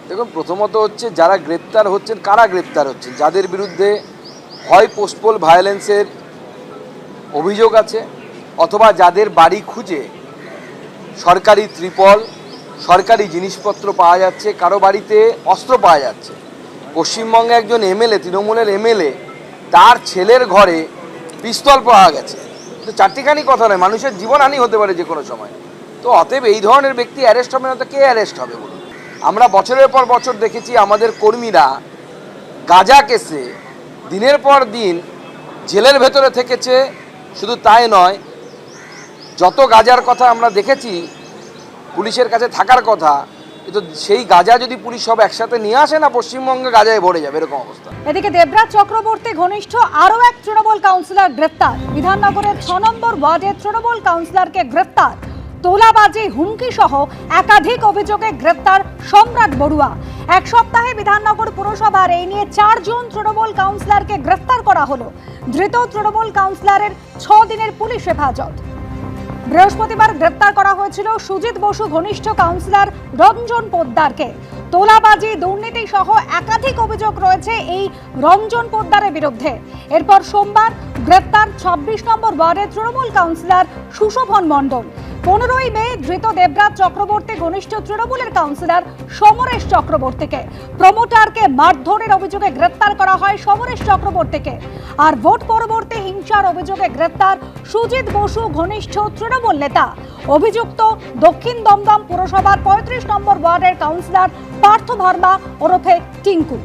দেখুন, প্রথমত হচ্ছে যারা গ্রেপ্তার হচ্ছেন, কারা গ্রেপ্তার হচ্ছেন, যাদের বিরুদ্ধে হয় পোস্টপোল ভায়োলেন্সের অভিযোগ আছে, অথবা যাদের বাড়ি খুঁজে সরকারি ত্রিপল, সরকারি জিনিসপত্র পাওয়া যাচ্ছে, কারো বাড়িতে অস্ত্র পাওয়া যাচ্ছে। পশ্চিমবঙ্গে একজন এমএলএ, তৃণমূলের এমএলএ, তার ছেলের ঘরে পিস্তল পাওয়া গেছে। তো চারটিখানি কথা নয়, মানুষের জীবনহানি হতে পারে যে কোনো সময়। তো অতএব এই ধরনের ব্যক্তি অ্যারেস্ট হবে না তো কে অ্যারেস্ট হবে বলুন? আমরা বছরের পর বছর দেখেছি আমাদের কর্মীরা গাঁজা কেসে দিনের পর দিন জেলের ভেতরে থেকেছে। শুধু তাই নয়, যত গাঁজার কথা আমরা দেখেছি পুলিশের কাছে থাকার কথা, কিন্তু সেই গাঁজা যদি পুলিশ সব একসাথে নিয়ে আসে না, পশ্চিমবঙ্গে গাঁজায় ভরে যাবে, এরকম অবস্থা। এদিকে দেবরাজ চক্রবর্তী ঘনিষ্ঠ আরও এক তৃণমূল কাউন্সিলর গ্রেফতার। বিধাননগরের 6 নম্বর ওয়ার্ডের তৃণমূল কাউন্সিলরকে গ্রেফতার। তোলাবাজি, হুমকি সহ একাধিক অভিযোগে গ্রেফতার সম্রাট বড়ুয়া। এক সপ্তাহে বিধাননগর পুরসভার এই নিয়ে 4 জন তৃণমূল কাউন্সিলরকে গ্রেফতার করা হলো। ধৃত তৃণমূল কাউন্সিলরের 6 দিনের পুলিশ হেফাজত। বৃহস্পতিবার গ্রেপ্তার করা হয়েছিল সুজিত বসু ঘনিষ্ঠ কাউন্সিলর রঞ্জন পোদ্দারকে। তোলাবাজি, দুর্নীতি সহ একাধিক অভিযোগ রয়েছে এই রঞ্জন পোদ্দারের বিরুদ্ধে। এরপর সোমবার গ্রেপ্তার 26 নম্বর ওয়ার্ডের তৃণমূল কাউন্সিলর সুশোভন মণ্ডল। 15ই মে ধৃত দেবরাজ চক্রবর্তী ঘনিষ্ঠ তৃণমূলের কাউন্সিলর সমরেশ চক্রবর্তীকে। প্রমোটারকে মারধরের অভিযোগে গ্রেপ্তার করা হয় সমরেশ চক্রবর্তীকে। আর ভোট পরবর্তী হিংসার অভিযোগে গ্রেপ্তার সুজিত বসু ঘনিষ্ঠ তৃণমূল নেতা। অভিযুক্ত দক্ষিণ দমদম পুরসভার 35 নম্বর ওয়ার্ডের কাউন্সিলর পার্থ ভার্মা ওরফে টিঙ্কু।